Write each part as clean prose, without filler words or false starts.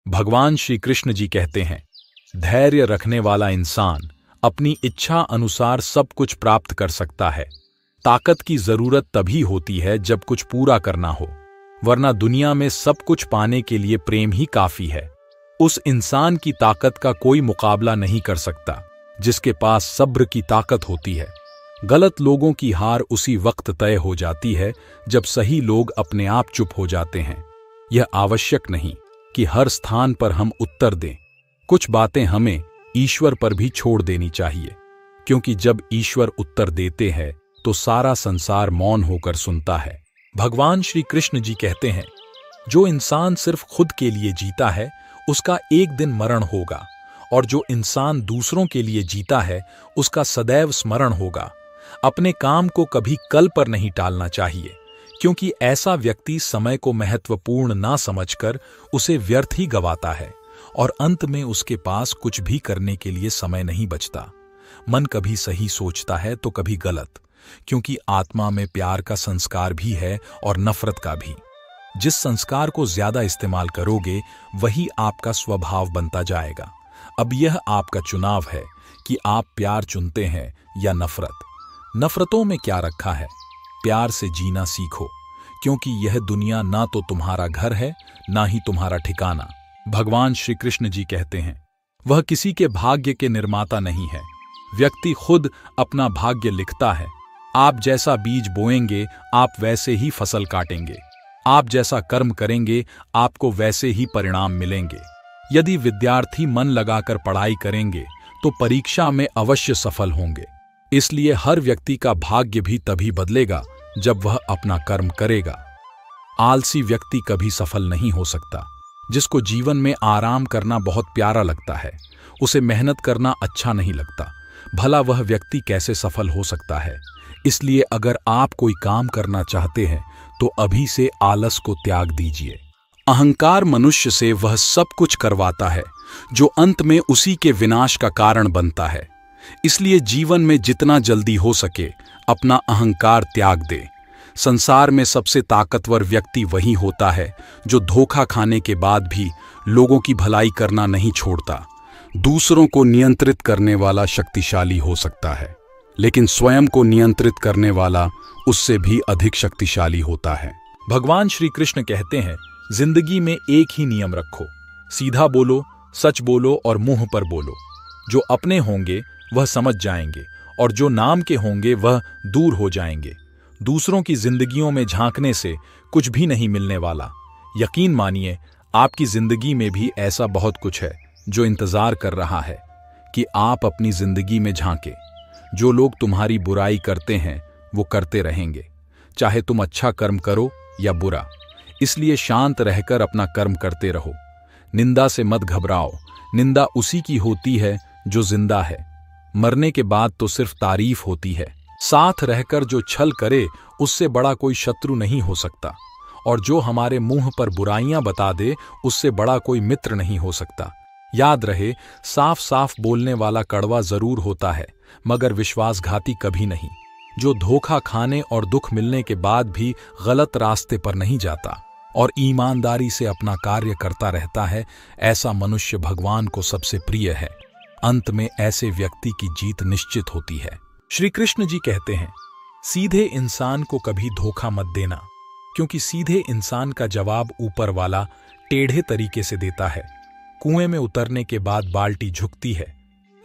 भगवान श्री कृष्ण जी कहते हैं, धैर्य रखने वाला इंसान अपनी इच्छा अनुसार सब कुछ प्राप्त कर सकता है। ताकत की जरूरत तभी होती है जब कुछ पूरा करना हो, वरना दुनिया में सब कुछ पाने के लिए प्रेम ही काफी है। उस इंसान की ताकत का कोई मुकाबला नहीं कर सकता जिसके पास सब्र की ताकत होती है। गलत लोगों की हार उसी वक्त तय हो जाती है जब सही लोग अपने आप चुप हो जाते हैं। यह आवश्यक नहीं कि हर स्थान पर हम उत्तर दें। कुछ बातें हमें ईश्वर पर भी छोड़ देनी चाहिए, क्योंकि जब ईश्वर उत्तर देते हैं तो सारा संसार मौन होकर सुनता है। भगवान श्री कृष्ण जी कहते हैं, जो इंसान सिर्फ खुद के लिए जीता है उसका एक दिन मरण होगा, और जो इंसान दूसरों के लिए जीता है उसका सदैव स्मरण होगा। अपने काम को कभी कल पर नहीं टालना चाहिए, क्योंकि ऐसा व्यक्ति समय को महत्वपूर्ण ना समझकर उसे व्यर्थ ही गवाता है और अंत में उसके पास कुछ भी करने के लिए समय नहीं बचता। मन कभी सही सोचता है तो कभी गलत, क्योंकि आत्मा में प्यार का संस्कार भी है और नफरत का भी। जिस संस्कार को ज्यादा इस्तेमाल करोगे वही आपका स्वभाव बनता जाएगा। अब यह आपका चुनाव है कि आप प्यार चुनते हैं या नफरत। नफरतों में क्या रखा है? प्यार से जीना सीखो, क्योंकि यह दुनिया ना तो तुम्हारा घर है ना ही तुम्हारा ठिकाना। भगवान श्री कृष्ण जी कहते हैं, वह किसी के भाग्य के निर्माता नहीं है। व्यक्ति खुद अपना भाग्य लिखता है। आप जैसा बीज बोएंगे आप वैसे ही फसल काटेंगे। आप जैसा कर्म करेंगे आपको वैसे ही परिणाम मिलेंगे। यदि विद्यार्थी मन लगाकर पढ़ाई करेंगे तो परीक्षा में अवश्य सफल होंगे। इसलिए हर व्यक्ति का भाग्य भी तभी बदलेगा जब वह अपना कर्म करेगा। आलसी व्यक्ति कभी सफल नहीं हो सकता। जिसको जीवन में आराम करना बहुत प्यारा लगता है, उसे मेहनत करना अच्छा नहीं लगता, भला वह व्यक्ति कैसे सफल हो सकता है? इसलिए अगर आप कोई काम करना चाहते हैं तो अभी से आलस को त्याग दीजिए। अहंकार मनुष्य से वह सब कुछ करवाता है जो अंत में उसी के विनाश का कारण बनता है। इसलिए जीवन में जितना जल्दी हो सके अपना अहंकार त्याग दे। संसार में सबसे ताकतवर व्यक्ति वही होता है जो धोखा खाने के बाद भी लोगों की भलाई करना नहीं छोड़ता। दूसरों को नियंत्रित करने वाला शक्तिशाली हो सकता है, लेकिन स्वयं को नियंत्रित करने वाला उससे भी अधिक शक्तिशाली होता है। भगवान श्री कृष्ण कहते हैं, जिंदगी में एक ही नियम रखो, सीधा बोलो, सच बोलो और मुंह पर बोलो। जो अपने होंगे वह समझ जाएंगे और जो नाम के होंगे वह दूर हो जाएंगे। दूसरों की जिंदगियों में झांकने से कुछ भी नहीं मिलने वाला। यकीन मानिए, आपकी जिंदगी में भी ऐसा बहुत कुछ है जो इंतजार कर रहा है कि आप अपनी जिंदगी में झांके। जो लोग तुम्हारी बुराई करते हैं वो करते रहेंगे, चाहे तुम अच्छा कर्म करो या बुरा। इसलिए शांत रहकर अपना कर्म करते रहो। निंदा से मत घबराओ। निंदा उसी की होती है जो जिंदा है। मरने के बाद तो सिर्फ तारीफ होती है। साथ रहकर जो छल करे उससे बड़ा कोई शत्रु नहीं हो सकता, और जो हमारे मुंह पर बुराइयां बता दे उससे बड़ा कोई मित्र नहीं हो सकता। याद रहे, साफ साफ बोलने वाला कड़वा जरूर होता है मगर विश्वासघाती कभी नहीं। जो धोखा खाने और दुख मिलने के बाद भी गलत रास्ते पर नहीं जाता और ईमानदारी से अपना कार्य करता रहता है, ऐसा मनुष्य भगवान को सबसे प्रिय है। अंत में ऐसे व्यक्ति की जीत निश्चित होती है। श्री कृष्ण जी कहते हैं, सीधे इंसान को कभी धोखा मत देना, क्योंकि सीधे इंसान का जवाब ऊपर वाला टेढ़े तरीके से देता है। कुएं में उतरने के बाद बाल्टी झुकती है,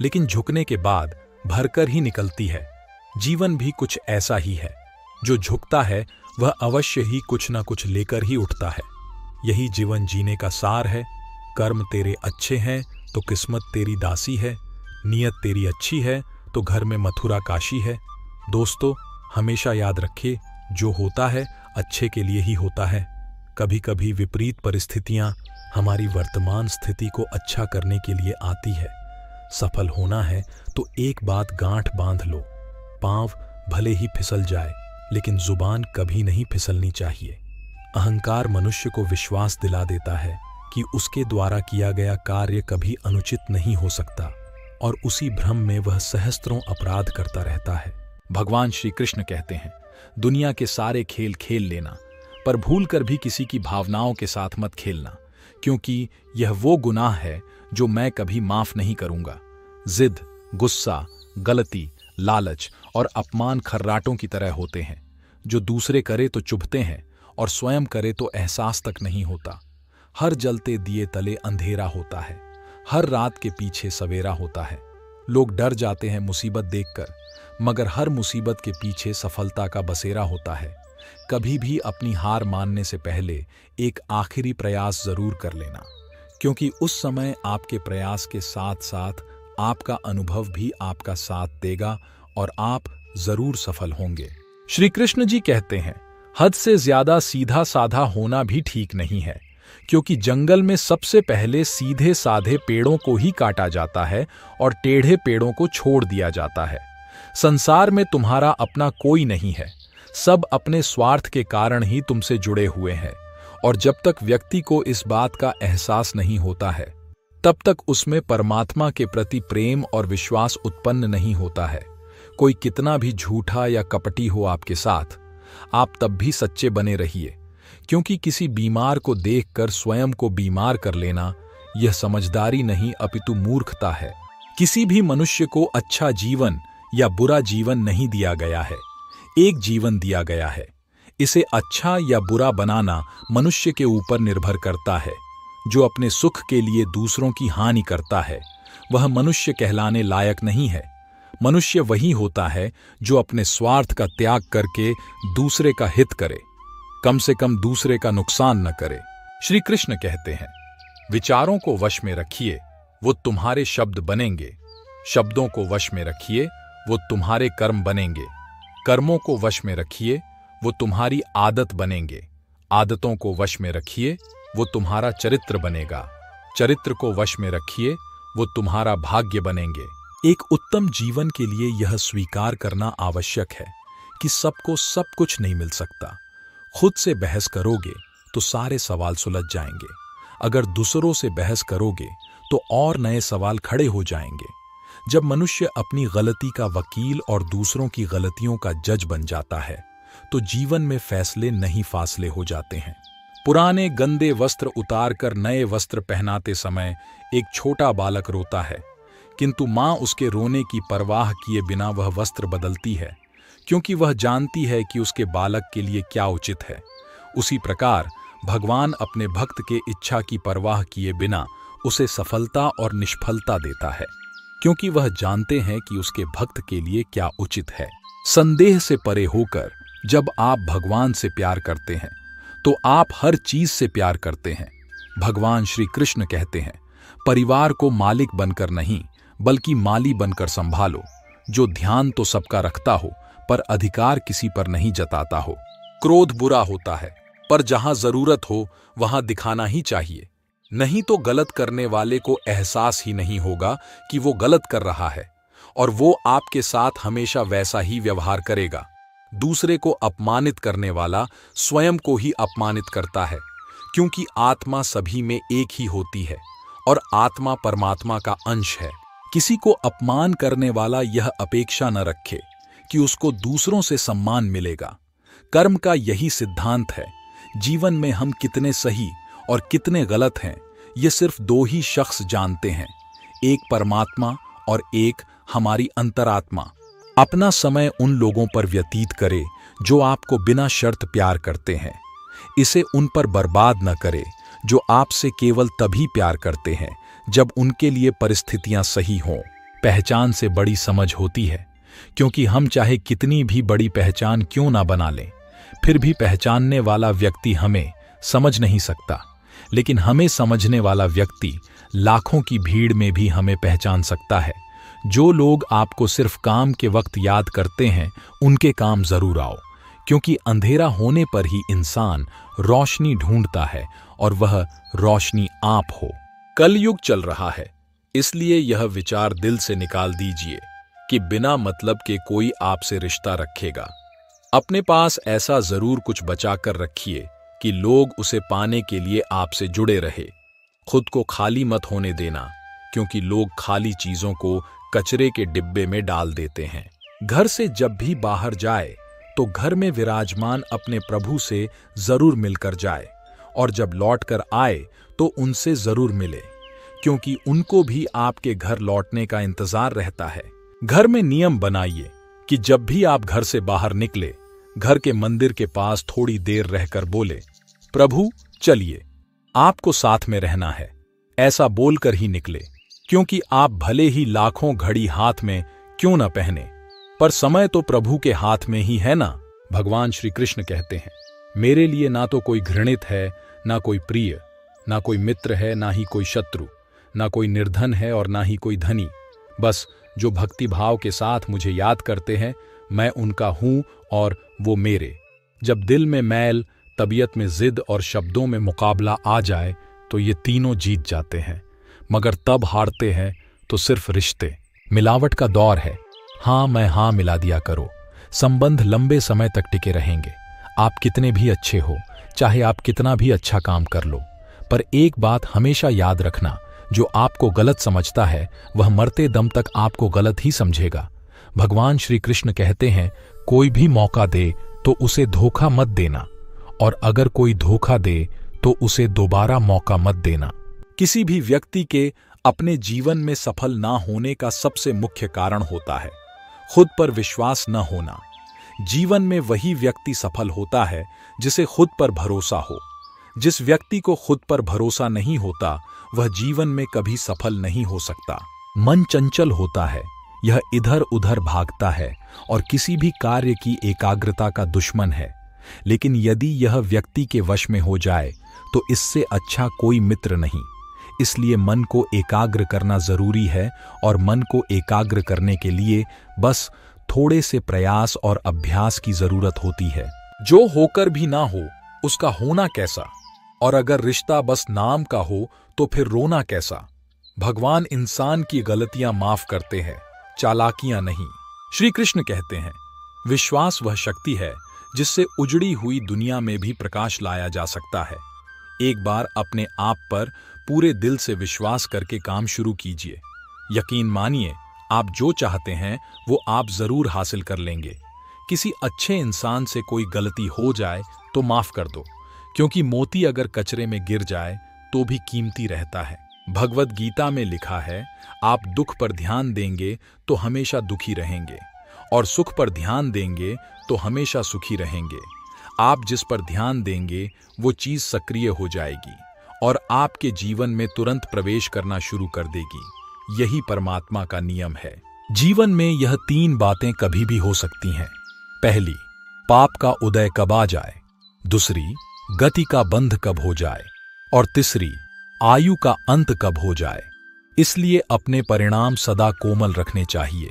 लेकिन झुकने के बाद भरकर ही निकलती है। जीवन भी कुछ ऐसा ही है। जो झुकता है वह अवश्य ही कुछ ना कुछ लेकर ही उठता है। यही जीवन जीने का सार है। कर्म तेरे अच्छे हैं तो किस्मत तेरी दासी है। नियत तेरी अच्छी है तो घर में मथुरा काशी है। दोस्तों, हमेशा याद रखिए, जो होता है अच्छे के लिए ही होता है। कभी कभी विपरीत परिस्थितियां हमारी वर्तमान स्थिति को अच्छा करने के लिए आती है। सफल होना है तो एक बात गांठ बांध लो, पांव भले ही फिसल जाए लेकिन जुबान कभी नहीं फिसलनी चाहिए। अहंकार मनुष्य को विश्वास दिला देता है कि उसके द्वारा किया गया कार्य कभी अनुचित नहीं हो सकता, और उसी भ्रम में वह सहस्त्रों अपराध करता रहता है। भगवान श्री कृष्ण कहते हैं, दुनिया के सारे खेल खेल लेना, पर भूल कर भी किसी की भावनाओं के साथ मत खेलना, क्योंकि यह वो गुनाह है जो मैं कभी माफ नहीं करूंगा। जिद, गुस्सा, गलती, लालच और अपमान खर्राटों की तरह होते हैं, जो दूसरे करे तो चुभते हैं और स्वयं करे तो एहसास तक नहीं होता। हर जलते दिए तले अंधेरा होता है, हर रात के पीछे सवेरा होता है। लोग डर जाते हैं मुसीबत देखकर, मगर हर मुसीबत के पीछे सफलता का बसेरा होता है। कभी भी अपनी हार मानने से पहले एक आखिरी प्रयास जरूर कर लेना, क्योंकि उस समय आपके प्रयास के साथ साथ आपका अनुभव भी आपका साथ देगा और आप जरूर सफल होंगे। श्री कृष्ण जी कहते हैं, हद से ज्यादा सीधा साधा होना भी ठीक नहीं है, क्योंकि जंगल में सबसे पहले सीधे साधे पेड़ों को ही काटा जाता है और टेढ़े पेड़ों को छोड़ दिया जाता है। संसार में तुम्हारा अपना कोई नहीं है, सब अपने स्वार्थ के कारण ही तुमसे जुड़े हुए हैं, और जब तक व्यक्ति को इस बात का एहसास नहीं होता है, तब तक उसमें परमात्मा के प्रति प्रेम और विश्वास उत्पन्न नहीं होता है। कोई कितना भी झूठा या कपटी हो आपके साथ, आप तब भी सच्चे बने रहिए, क्योंकि किसी बीमार को देखकर स्वयं को बीमार कर लेना यह समझदारी नहीं अपितु मूर्खता है। किसी भी मनुष्य को अच्छा जीवन या बुरा जीवन नहीं दिया गया है, एक जीवन दिया गया है। इसे अच्छा या बुरा बनाना मनुष्य के ऊपर निर्भर करता है। जो अपने सुख के लिए दूसरों की हानि करता है, वह मनुष्य कहलाने लायक नहीं है। मनुष्य वही होता है जो अपने स्वार्थ का त्याग करके दूसरे का हित करे, कम से कम दूसरे का नुकसान न करे। श्री कृष्ण कहते हैं, विचारों को वश में रखिए, वो तुम्हारे शब्द बनेंगे। शब्दों को वश में रखिए, वो तुम्हारे कर्म बनेंगे। कर्मों को वश में रखिए, वो तुम्हारी आदत बनेंगे। आदतों को वश में रखिए, वो तुम्हारा चरित्र बनेगा। चरित्र को वश में रखिए, वो तुम्हारा भाग्य बनेंगे। एक उत्तम जीवन के लिए यह स्वीकार करना आवश्यक है कि सबको सब कुछ नहीं मिल सकता। खुद से बहस करोगे तो सारे सवाल सुलझ जाएंगे। अगर दूसरों से बहस करोगे तो और नए सवाल खड़े हो जाएंगे। जब मनुष्य अपनी गलती का वकील और दूसरों की गलतियों का जज बन जाता है, तो जीवन में फैसले नहीं फासले हो जाते हैं। पुराने गंदे वस्त्र उतारकर नए वस्त्र पहनाते समय एक छोटा बालक रोता है, किंतु मां उसके रोने की परवाह किए बिना वह वस्त्र बदलती है, क्योंकि वह जानती है कि उसके बालक के लिए क्या उचित है। उसी प्रकार भगवान अपने भक्त के इच्छा की परवाह किए बिना उसे सफलता और निष्फलता देता है, क्योंकि वह जानते हैं कि उसके भक्त के लिए क्या उचित है। संदेह से परे होकर जब आप भगवान से प्यार करते हैं, तो आप हर चीज से प्यार करते हैं। भगवान श्री कृष्ण कहते हैं, परिवार को मालिक बनकर नहीं बल्कि माली बनकर संभालो, जो ध्यान तो सबका रखता हो पर अधिकार किसी पर नहीं जताता हो। क्रोध बुरा होता है, पर जहां जरूरत हो वहां दिखाना ही चाहिए, नहीं तो गलत करने वाले को एहसास ही नहीं होगा कि वो गलत कर रहा है, और वो आपके साथ हमेशा वैसा ही व्यवहार करेगा। दूसरे को अपमानित करने वाला स्वयं को ही अपमानित करता है, क्योंकि आत्मा सभी में एक ही होती है और आत्मा परमात्मा का अंश है। किसी को अपमान करने वाला यह अपेक्षा न रखे कि उसको दूसरों से सम्मान मिलेगा। कर्म का यही सिद्धांत है। जीवन में हम कितने सही और कितने गलत हैं, ये सिर्फ दो ही शख्स जानते हैं, एक परमात्मा और एक हमारी अंतरात्मा। अपना समय उन लोगों पर व्यतीत करे जो आपको बिना शर्त प्यार करते हैं। इसे उन पर बर्बाद न करे जो आपसे केवल तभी प्यार करते हैं जब उनके लिए परिस्थितियां सही हों। पहचान से बड़ी समझ होती है, क्योंकि हम चाहे कितनी भी बड़ी पहचान क्यों ना बना लें, फिर भी पहचानने वाला व्यक्ति हमें समझ नहीं सकता, लेकिन हमें समझने वाला व्यक्ति लाखों की भीड़ में भी हमें पहचान सकता है। जो लोग आपको सिर्फ काम के वक्त याद करते हैं, उनके काम जरूर आओ, क्योंकि अंधेरा होने पर ही इंसान रोशनी ढूंढता है और वह रोशनी आप हो। कलयुग चल रहा है, इसलिए यह विचार दिल से निकाल दीजिए कि बिना मतलब के कोई आपसे रिश्ता रखेगा। अपने पास ऐसा जरूर कुछ बचा कर रखिए कि लोग उसे पाने के लिए आपसे जुड़े रहे। खुद को खाली मत होने देना, क्योंकि लोग खाली चीजों को कचरे के डिब्बे में डाल देते हैं। घर से जब भी बाहर जाए तो घर में विराजमान अपने प्रभु से जरूर मिलकर जाए और जब लौट कर आए तो उनसे जरूर मिले, क्योंकि उनको भी आपके घर लौटने का इंतजार रहता है। घर में नियम बनाइए कि जब भी आप घर से बाहर निकले, घर के मंदिर के पास थोड़ी देर रहकर बोले, प्रभु चलिए, आपको साथ में रहना है। ऐसा बोलकर ही निकले, क्योंकि आप भले ही लाखों घड़ी हाथ में क्यों न पहने, पर समय तो प्रभु के हाथ में ही है ना। भगवान श्री कृष्ण कहते हैं, मेरे लिए ना तो कोई घृणित है, ना कोई प्रिय, ना कोई मित्र है, ना ही कोई शत्रु, ना कोई निर्धन है और ना ही कोई धनी। बस जो भक्ति भाव के साथ मुझे याद करते हैं, मैं उनका हूं और वो मेरे। जब दिल में मैल, तबीयत में जिद और शब्दों में मुकाबला आ जाए तो ये तीनों जीत जाते हैं, मगर तब हारते हैं तो सिर्फ रिश्ते। मिलावट का दौर है, हाँ मैं हाँ मिला दिया करो। संबंध लंबे समय तक टिके रहेंगे। आप कितने भी अच्छे हो, चाहे आप कितना भी अच्छा काम कर लो, पर एक बात हमेशा याद रखना, जो आपको गलत समझता है वह मरते दम तक आपको गलत ही समझेगा। भगवान श्री कृष्ण कहते हैं, कोई भी मौका दे तो उसे धोखा मत देना, और अगर कोई धोखा दे तो उसे दोबारा मौका मत देना। किसी भी व्यक्ति के अपने जीवन में सफल ना होने का सबसे मुख्य कारण होता है खुद पर विश्वास न होना। जीवन में वही व्यक्ति सफल होता है जिसे खुद पर भरोसा हो। जिस व्यक्ति को खुद पर भरोसा नहीं होता वह जीवन में कभी सफल नहीं हो सकता। मन चंचल होता है, यह इधर उधर भागता है और किसी भी कार्य की एकाग्रता का दुश्मन है। लेकिन यदि यह व्यक्ति के वश में हो जाए तो इससे अच्छा कोई मित्र नहीं। इसलिए मन को एकाग्र करना जरूरी है, और मन को एकाग्र करने के लिए बस थोड़े से प्रयास और अभ्यास की जरूरत होती है। जो होकर भी ना हो उसका होना कैसा, और अगर रिश्ता बस नाम का हो तो फिर रोना कैसा। भगवान इंसान की गलतियां माफ करते हैं, चालाकियां नहीं। श्री कृष्ण कहते हैं, विश्वास वह शक्ति है जिससे उजड़ी हुई दुनिया में भी प्रकाश लाया जा सकता है। एक बार अपने आप पर पूरे दिल से विश्वास करके काम शुरू कीजिए। यकीन मानिए, आप जो चाहते हैं वो आप जरूर हासिल कर लेंगे। किसी अच्छे इंसान से कोई गलती हो जाए तो माफ कर दो, क्योंकि मोती अगर कचरे में गिर जाए तो भी कीमती रहता है। भगवद गीता में लिखा है, आप दुख पर ध्यान देंगे तो हमेशा दुखी रहेंगे, और सुख पर ध्यान देंगे तो हमेशा सुखी रहेंगे। आप जिस पर ध्यान देंगे वो चीज सक्रिय हो जाएगी और आपके जीवन में तुरंत प्रवेश करना शुरू कर देगी। यही परमात्मा का नियम है। जीवन में यह 3 बातें कभी भी हो सकती हैं। पहली, पाप का उदय कब आ जाए। दूसरी, गति का बंध कब हो जाए। और तीसरी, आयु का अंत कब हो जाए। इसलिए अपने परिणाम सदा कोमल रखने चाहिए।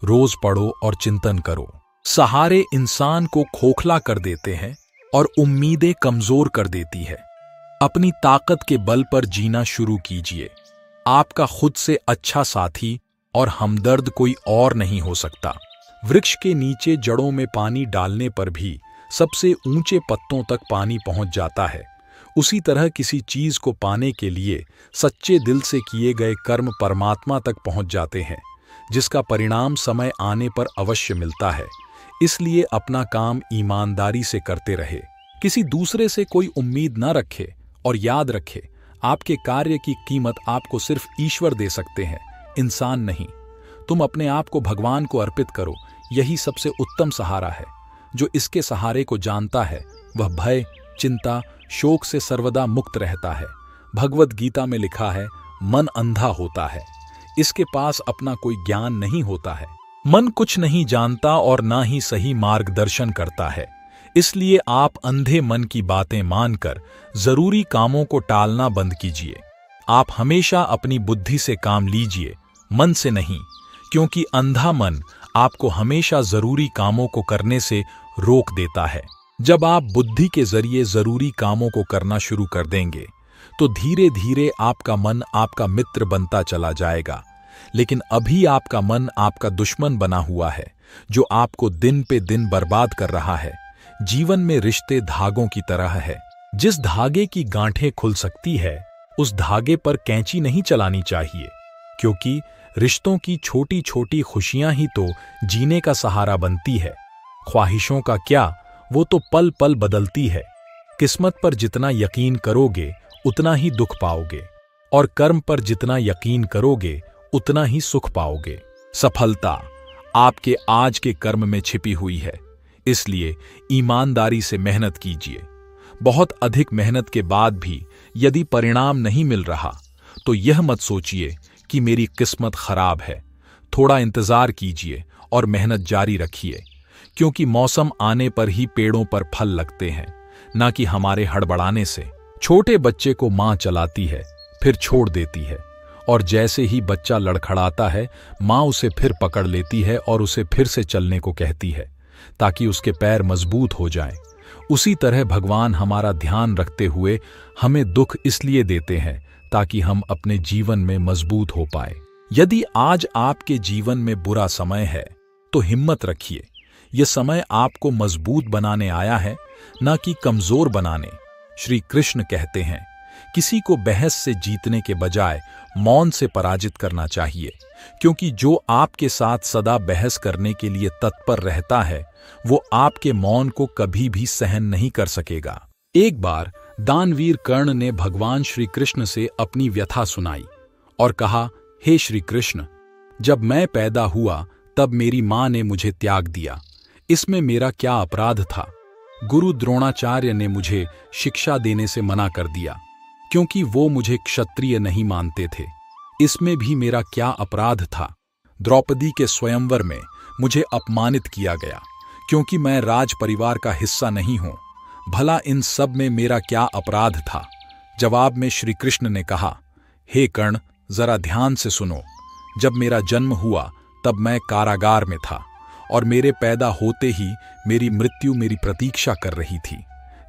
रोज पढ़ो और चिंतन करो। सहारे इंसान को खोखला कर देते हैं और उम्मीदें कमजोर कर देती है। अपनी ताकत के बल पर जीना शुरू कीजिए। आपका खुद से अच्छा साथी और हमदर्द कोई और नहीं हो सकता। वृक्ष के नीचे जड़ों में पानी डालने पर भी सबसे ऊंचे पत्तों तक पानी पहुंच जाता है। उसी तरह किसी चीज को पाने के लिए सच्चे दिल से किए गए कर्म परमात्मा तक पहुंच जाते हैं, जिसका परिणाम समय आने पर अवश्य मिलता है। इसलिए अपना काम ईमानदारी से करते रहे, किसी दूसरे से कोई उम्मीद न रखे, और याद रखे, आपके कार्य की कीमत आपको सिर्फ ईश्वर दे सकते हैं, इंसान नहीं। तुम अपने आप को भगवान को अर्पित करो, यही सबसे उत्तम सहारा है। जो इसके सहारे को जानता है वह भय, चिंता, शोक से सर्वदा मुक्त रहता है। भगवद गीता में लिखा है, मन अंधा होता है, इसके पास अपना कोई ज्ञान नहीं होता है। मन कुछ नहीं जानता और ना ही सही मार्गदर्शन करता है। इसलिए आप अंधे मन की बातें मानकर जरूरी कामों को टालना बंद कीजिए। आप हमेशा अपनी बुद्धि से काम लीजिए, मन से नहीं, क्योंकि अंधा मन आपको हमेशा जरूरी कामों को करने से रोक देता है। जब आप बुद्धि के जरिए जरूरी कामों को करना शुरू कर देंगे तो धीरे धीरे आपका मन आपका मित्र बनता चला जाएगा। लेकिन अभी आपका मन आपका दुश्मन बना हुआ है, जो आपको दिन पे दिन बर्बाद कर रहा है। जीवन में रिश्ते धागों की तरह है। जिस धागे की गांठें खुल सकती है उस धागे पर कैंची नहीं चलानी चाहिए, क्योंकि रिश्तों की छोटी छोटी खुशियां ही तो जीने का सहारा बनती है। ख्वाहिशों का क्या, वो तो पल पल बदलती है। किस्मत पर जितना यकीन करोगे उतना ही दुख पाओगे, और कर्म पर जितना यकीन करोगे उतना ही सुख पाओगे। सफलता आपके आज के कर्म में छिपी हुई है, इसलिए ईमानदारी से मेहनत कीजिए। बहुत अधिक मेहनत के बाद भी यदि परिणाम नहीं मिल रहा तो यह मत सोचिए कि मेरी किस्मत खराब है। थोड़ा इंतजार कीजिए और मेहनत जारी रखिए, क्योंकि मौसम आने पर ही पेड़ों पर फल लगते हैं, ना कि हमारे हड़बड़ाने से। छोटे बच्चे को मां चलाती है, फिर छोड़ देती है, और जैसे ही बच्चा लड़खड़ाता है मां उसे फिर पकड़ लेती है और उसे फिर से चलने को कहती है, ताकि उसके पैर मजबूत हो जाएं। उसी तरह भगवान हमारा ध्यान रखते हुए हमें दुख इसलिए देते हैं ताकि हम अपने जीवन में मजबूत हो पाए। यदि आज आपके जीवन में बुरा समय है तो हिम्मत रखिए। यह समय आपको मजबूत बनाने आया है, ना कि कमजोर बनाने। श्री कृष्ण कहते हैं, किसी को बहस से जीतने के बजाय मौन से पराजित करना चाहिए, क्योंकि जो आपके साथ सदा बहस करने के लिए तत्पर रहता है वो आपके मौन को कभी भी सहन नहीं कर सकेगा। एक बार दानवीर कर्ण ने भगवान श्री कृष्ण से अपनी व्यथा सुनाई और कहा, हे श्री कृष्ण, जब मैं पैदा हुआ तब मेरी मां ने मुझे त्याग दिया, इसमें मेरा क्या अपराध था? गुरु द्रोणाचार्य ने मुझे शिक्षा देने से मना कर दिया, क्योंकि वो मुझे क्षत्रिय नहीं मानते थे, इसमें भी मेरा क्या अपराध था? द्रौपदी के स्वयंवर में मुझे अपमानित किया गया, क्योंकि मैं राज परिवार का हिस्सा नहीं हूं, भला इन सब में मेरा क्या अपराध था? जवाब में श्री कृष्ण ने कहा, हे कर्ण, जरा ध्यान से सुनो। जब मेरा जन्म हुआ तब मैं कारागार में था, और मेरे पैदा होते ही मेरी मृत्यु मेरी प्रतीक्षा कर रही थी।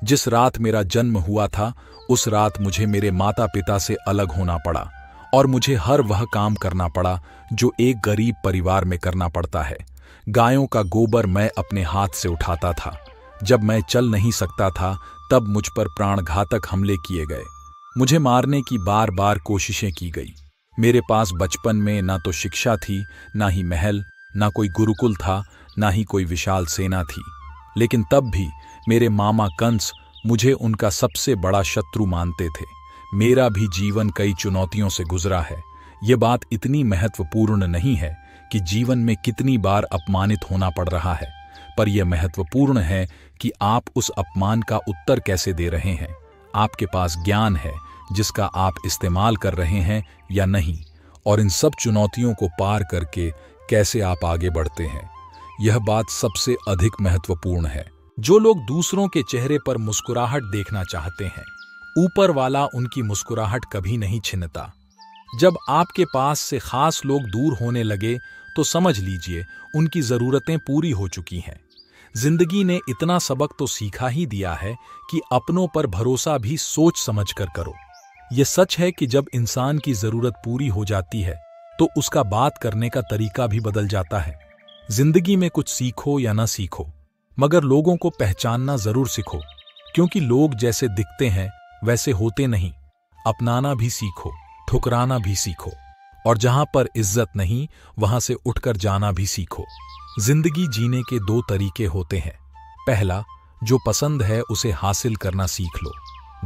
जिस रात मेरा जन्म हुआ था उस रात मुझे मेरे माता पिता से अलग होना पड़ा, और मुझे हर वह काम करना पड़ा जो एक गरीब परिवार में करना पड़ता है। गायों का गोबर मैं अपने हाथ से उठाता था। जब मैं चल नहीं सकता था तब मुझ पर प्राणघातक हमले किए गए। मुझे मारने की बार बार कोशिशें की गई। मेरे पास बचपन में ना तो शिक्षा थी, ना ही महल, ना कोई गुरुकुल था, ना ही कोई विशाल सेना थी। लेकिन तब भी मेरे मामा कंस मुझे उनका सबसे बड़ा शत्रु मानते थे। मेरा भी जीवन कई चुनौतियों से गुजरा है। ये बात इतनी महत्वपूर्ण नहीं है कि जीवन में कितनी बार अपमानित होना पड़ रहा है, पर यह महत्वपूर्ण है कि आप उस अपमान का उत्तर कैसे दे रहे हैं। आपके पास ज्ञान है जिसका आप इस्तेमाल कर रहे हैं या नहीं, और इन सब चुनौतियों को पार करके कैसे आप आगे बढ़ते हैं, यह बात सबसे अधिक महत्वपूर्ण है। जो लोग दूसरों के चेहरे पर मुस्कुराहट देखना चाहते हैं, ऊपर वाला उनकी मुस्कुराहट कभी नहीं छीनता। जब आपके पास से खास लोग दूर होने लगे तो समझ लीजिए उनकी जरूरतें पूरी हो चुकी हैं। जिंदगी ने इतना सबक तो सीखा ही दिया है कि अपनों पर भरोसा भी सोच समझकर करो। यह सच है कि जब इंसान की जरूरत पूरी हो जाती है तो उसका बात करने का तरीका भी बदल जाता है। जिंदगी में कुछ सीखो या ना सीखो, मगर लोगों को पहचानना जरूर सीखो, क्योंकि लोग जैसे दिखते हैं वैसे होते नहीं। अपनाना भी सीखो, ठुकराना भी सीखो, और जहां पर इज्जत नहीं वहां से उठकर जाना भी सीखो। जिंदगी जीने के दो तरीके होते हैं। पहला, जो पसंद है उसे हासिल करना सीख लो।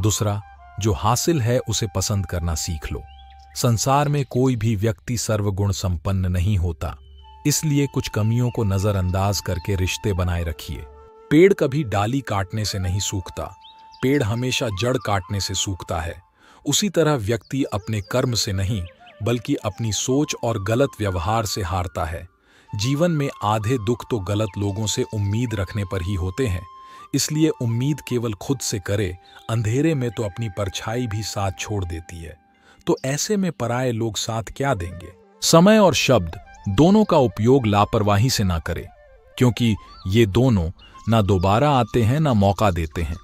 दूसरा, जो हासिल है उसे पसंद करना सीख लो। संसार में कोई भी व्यक्ति सर्वगुण संपन्न नहीं होता, इसलिए कुछ कमियों को नजरअंदाज करके रिश्ते बनाए रखिए। पेड़ कभी डाली काटने से नहीं सूखता, पेड़ हमेशा जड़ काटने से सूखता है। उसी तरह व्यक्ति अपने कर्म से नहीं बल्कि अपनी सोच और गलत व्यवहार से हारता है। जीवन में आधे दुख तो गलत लोगों से उम्मीद रखने पर ही होते हैं, इसलिए उम्मीद केवल खुद से करे, अंधेरे में तो अपनी परछाई भी साथ छोड़ देती है। तो ऐसे में पराये लोग साथ क्या देंगे। समय और शब्द दोनों का उपयोग लापरवाही से ना करें, क्योंकि ये दोनों ना दोबारा आते हैं ना मौका देते हैं।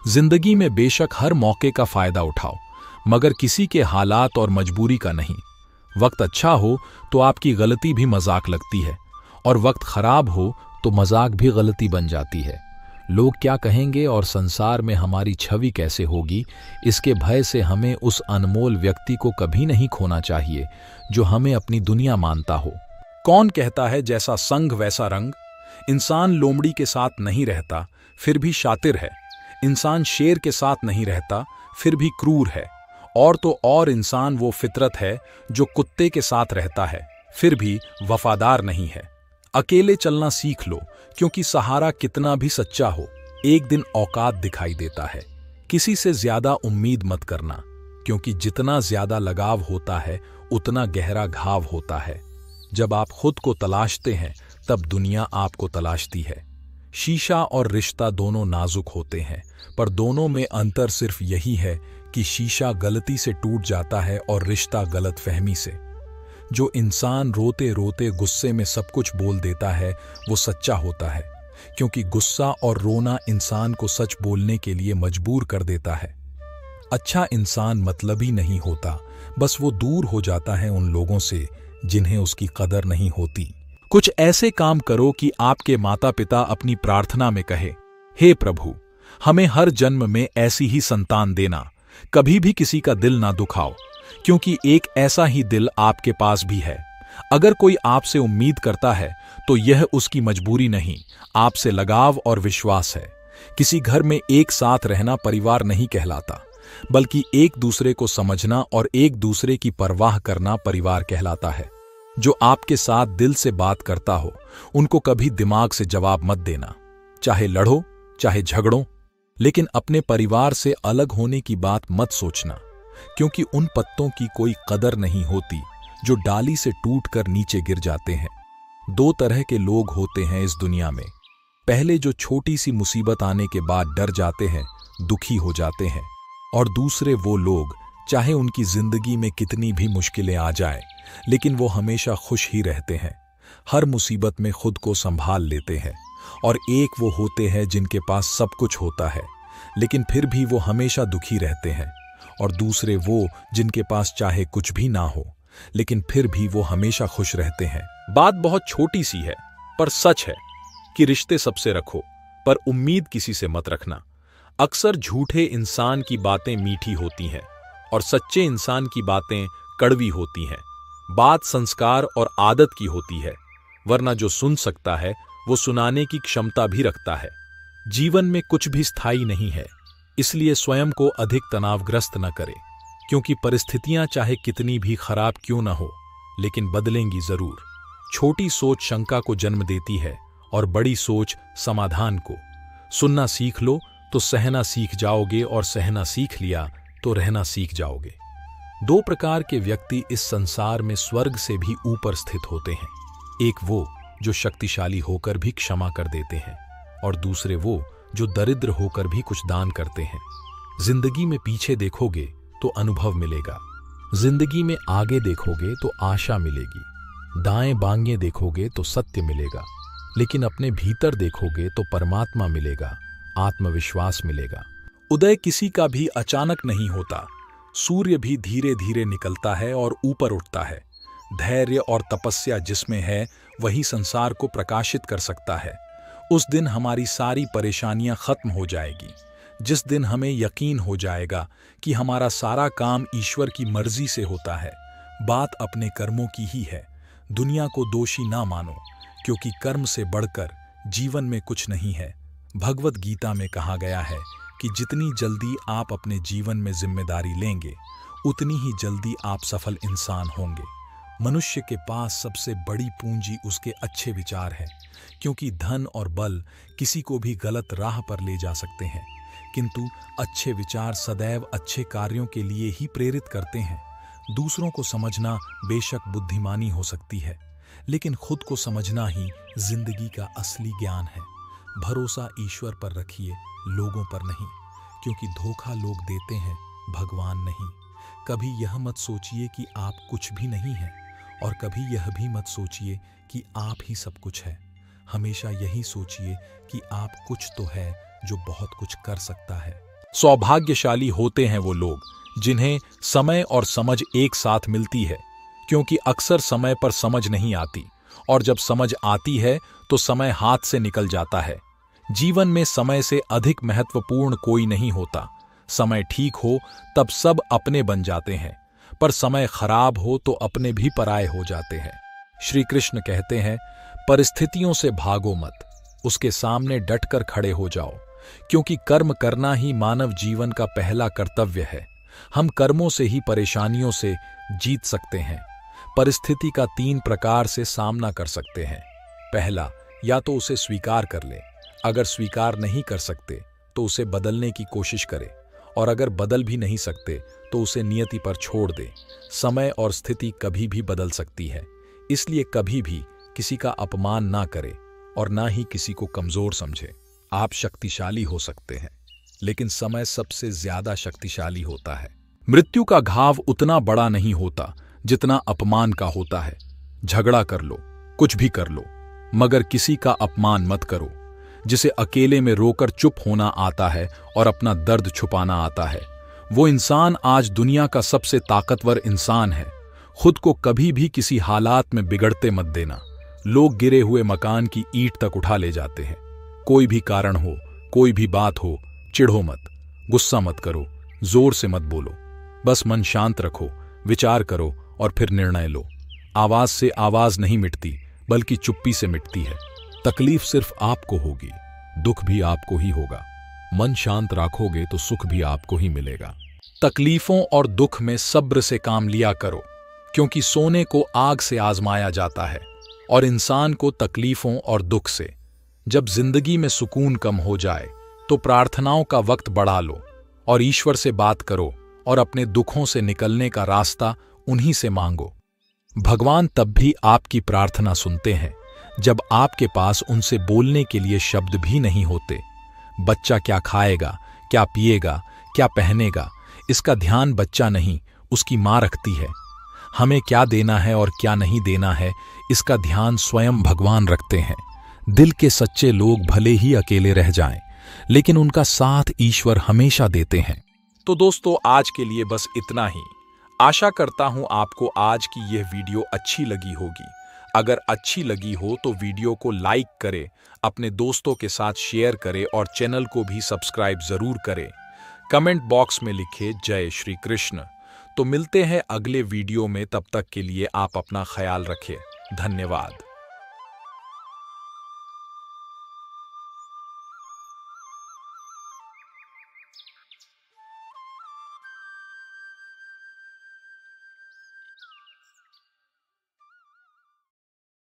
जिंदगी में बेशक हर मौके का फायदा उठाओ, मगर किसी के हालात और मजबूरी का नहीं। वक्त अच्छा हो तो आपकी गलती भी मजाक लगती है, और वक्त खराब हो तो मजाक भी गलती बन जाती है। लोग क्या कहेंगे और संसार में हमारी छवि कैसे होगी, इसके भय से हमें उस अनमोल व्यक्ति को कभी नहीं खोना चाहिए जो हमें अपनी दुनिया मानता हो। कौन कहता है जैसा संग वैसा रंग। इंसान लोमड़ी के साथ नहीं रहता, फिर भी शातिर है। इंसान शेर के साथ नहीं रहता, फिर भी क्रूर है। और तो और इंसान वो फितरत है जो कुत्ते के साथ रहता है, फिर भी वफादार नहीं है। अकेले चलना सीख लो, क्योंकि सहारा कितना भी सच्चा हो, एक दिन औकात दिखाई देता है। किसी से ज्यादा उम्मीद मत करना, क्योंकि जितना ज्यादा लगाव होता है उतना गहरा घाव होता है। जब आप खुद को तलाशते हैं तब दुनिया आपको तलाशती है। शीशा और रिश्ता दोनों नाजुक होते हैं, पर दोनों में अंतर सिर्फ यही है कि शीशा गलती से टूट जाता है और रिश्ता गलतफहमी से। जो इंसान रोते रोते गुस्से में सब कुछ बोल देता है वो सच्चा होता है, क्योंकि गुस्सा और रोना इंसान को सच बोलने के लिए मजबूर कर देता है। अच्छा इंसान मतलबी नहीं होता, बस वो दूर हो जाता है उन लोगों से जिन्हें उसकी कदर नहीं होती। कुछ ऐसे काम करो कि आपके माता पिता अपनी प्रार्थना में कहे, हे प्रभु, हमें हर जन्म में ऐसी ही संतान देना, कभी भी किसी का दिल ना दुखाओ, क्योंकि एक ऐसा ही दिल आपके पास भी है। अगर कोई आपसे उम्मीद करता है तो यह उसकी मजबूरी नहीं, आपसे लगाव और विश्वास है। किसी घर में एक साथ रहना परिवार नहीं कहलाता, बल्कि एक दूसरे को समझना और एक दूसरे की परवाह करना परिवार कहलाता है। जो आपके साथ दिल से बात करता हो उनको कभी दिमाग से जवाब मत देना, चाहे लड़ो चाहे झगड़ो, लेकिन अपने परिवार से अलग होने की बात मत सोचना, क्योंकि उन पत्तों की कोई कदर नहीं होती जो डाली से टूटकर नीचे गिर जाते हैं। दो तरह के लोग होते हैं इस दुनिया में, पहले जो छोटी सी मुसीबत आने के बाद डर जाते हैं, दुखी हो जाते हैं, और दूसरे वो लोग चाहे उनकी जिंदगी में कितनी भी मुश्किलें आ जाए लेकिन वो हमेशा खुश ही रहते हैं, हर मुसीबत में खुद को संभाल लेते हैं। और एक वो होते हैं जिनके पास सब कुछ होता है लेकिन फिर भी वो हमेशा दुखी रहते हैं, और दूसरे वो जिनके पास चाहे कुछ भी ना हो लेकिन फिर भी वो हमेशा खुश रहते हैं। बात बहुत छोटी सी है पर सच है कि रिश्ते सबसे रखो, पर उम्मीद किसी से मत रखना। अक्सर झूठे इंसान की बातें मीठी होती हैं और सच्चे इंसान की बातें कड़वी होती हैं। बात संस्कार और आदत की होती है, वरना जो सुन सकता है वो सुनाने की क्षमता भी रखता है। जीवन में कुछ भी स्थायी नहीं है, इसलिए स्वयं को अधिक तनावग्रस्त न करें, क्योंकि परिस्थितियां चाहे कितनी भी खराब क्यों न हो लेकिन बदलेंगी जरूर। छोटी सोच शंका को जन्म देती है और बड़ी सोच समाधान को। सुनना सीख लो तो सहना सीख जाओगे, और सहना सीख लिया तो रहना सीख जाओगे। दो प्रकार के व्यक्ति इस संसार में स्वर्ग से भी ऊपर स्थित होते हैं, एक वो जो शक्तिशाली होकर भी क्षमा कर देते हैं, और दूसरे वो जो दरिद्र होकर भी कुछ दान करते हैं। जिंदगी में पीछे देखोगे तो अनुभव मिलेगा, जिंदगी में आगे देखोगे तो आशा मिलेगी, दाएं बाएं देखोगे तो सत्य मिलेगा, लेकिन अपने भीतर देखोगे तो परमात्मा मिलेगा, आत्मविश्वास मिलेगा। उदय किसी का भी अचानक नहीं होता, सूर्य भी धीरे धीरे निकलता है और ऊपर उठता है। धैर्य और तपस्या जिसमें है वही संसार को प्रकाशित कर सकता है। उस दिन हमारी सारी परेशानियां खत्म हो जाएगी, जिस दिन हमें यकीन हो जाएगा कि हमारा सारा काम ईश्वर की मर्जी से होता है। बात अपने कर्मों की ही है। दुनिया को दोषी ना मानो, क्योंकि कर्म से बढ़कर जीवन में कुछ नहीं है। भगवत गीता में कहा गया है कि जितनी जल्दी आप अपने जीवन में जिम्मेदारी लेंगे उतनी ही जल्दी आप सफल इंसान होंगे। मनुष्य के पास सबसे बड़ी पूंजी उसके अच्छे विचार है, क्योंकि धन और बल किसी को भी गलत राह पर ले जा सकते हैं, किंतु अच्छे विचार सदैव अच्छे कार्यों के लिए ही प्रेरित करते हैं। दूसरों को समझना बेशक बुद्धिमानी हो सकती है, लेकिन खुद को समझना ही जिंदगी का असली ज्ञान है। भरोसा ईश्वर पर रखिए, लोगों पर नहीं, क्योंकि धोखा लोग देते हैं, भगवान नहीं। कभी यह मत सोचिए कि आप कुछ भी नहीं हैं, और कभी यह भी मत सोचिए कि आप ही सब कुछ है। हमेशा यही सोचिए कि आप कुछ तो है जो बहुत कुछ कर सकता है। सौभाग्यशाली होते हैं वो लोग जिन्हें समय और समझ एक साथ मिलती है, क्योंकि अक्सर समय पर समझ नहीं आती, और जब समझ आती है तो समय हाथ से निकल जाता है। जीवन में समय से अधिक महत्वपूर्ण कोई नहीं होता। समय ठीक हो तब सब अपने बन जाते हैं, पर समय खराब हो तो अपने भी पराये हो जाते हैं। श्री कृष्ण कहते हैं, परिस्थितियों से भागो मत, उसके सामने डटकर खड़े हो जाओ, क्योंकि कर्म करना ही मानव जीवन का पहला कर्तव्य है। हम कर्मों से ही परेशानियों से जीत सकते हैं, परिस्थिति का 3 प्रकार से सामना कर सकते हैं। पहला, या तो उसे स्वीकार कर ले, अगर स्वीकार नहीं कर सकते तो उसे बदलने की कोशिश करें, और अगर बदल भी नहीं सकते तो उसे नियति पर छोड़ दे। समय और स्थिति कभी भी बदल सकती है, इसलिए कभी भी किसी का अपमान ना करे और ना ही किसी को कमजोर समझे। आप शक्तिशाली हो सकते हैं, लेकिन समय सबसे ज्यादा शक्तिशाली होता है। मृत्यु का घाव उतना बड़ा नहीं होता जितना अपमान का होता है। झगड़ा कर लो, कुछ भी कर लो, मगर किसी का अपमान मत करो। जिसे अकेले में रोकर चुप होना आता है और अपना दर्द छुपाना आता है, वो इंसान आज दुनिया का सबसे ताकतवर इंसान है। खुद को कभी भी किसी हालात में बिगड़ते मत देना। लोग गिरे हुए मकान की ईंट तक उठा ले जाते हैं। कोई भी कारण हो, कोई भी बात हो, चिढ़ो मत, गुस्सा मत करो, जोर से मत बोलो। बस मन शांत रखो, विचार करो और फिर निर्णय लो। आवाज से आवाज नहीं मिटती, बल्कि चुप्पी से मिटती है। तकलीफ सिर्फ आपको होगी, दुख भी आपको ही होगा। मन शांत रखोगे तो सुख भी आपको ही मिलेगा। तकलीफों और दुख में सब्र से काम लिया करो, क्योंकि सोने को आग से आजमाया जाता है और इंसान को तकलीफों और दुख से। जब जिंदगी में सुकून कम हो जाए तो प्रार्थनाओं का वक्त बढ़ा लो और ईश्वर से बात करो और अपने दुखों से निकलने का रास्ता उन्हीं से मांगो। भगवान तब भी आपकी प्रार्थना सुनते हैं जब आपके पास उनसे बोलने के लिए शब्द भी नहीं होते। बच्चा क्या खाएगा, क्या पिएगा, क्या पहनेगा, इसका ध्यान बच्चा नहीं, उसकी मां रखती है। हमें क्या देना है और क्या नहीं देना है, इसका ध्यान स्वयं भगवान रखते हैं। दिल के सच्चे लोग भले ही अकेले रह जाएं, लेकिन उनका साथ ईश्वर हमेशा देते हैं। तो दोस्तों, आज के लिए बस इतना ही। आशा करता हूं आपको आज की यह वीडियो अच्छी लगी होगी। अगर अच्छी लगी हो तो वीडियो को लाइक करें, अपने दोस्तों के साथ शेयर करें और चैनल को भी सब्सक्राइब जरूर करें। कमेंट बॉक्स में लिखे जय श्री कृष्ण। तो मिलते हैं अगले वीडियो में, तब तक के लिए आप अपना ख्याल रखें। धन्यवाद।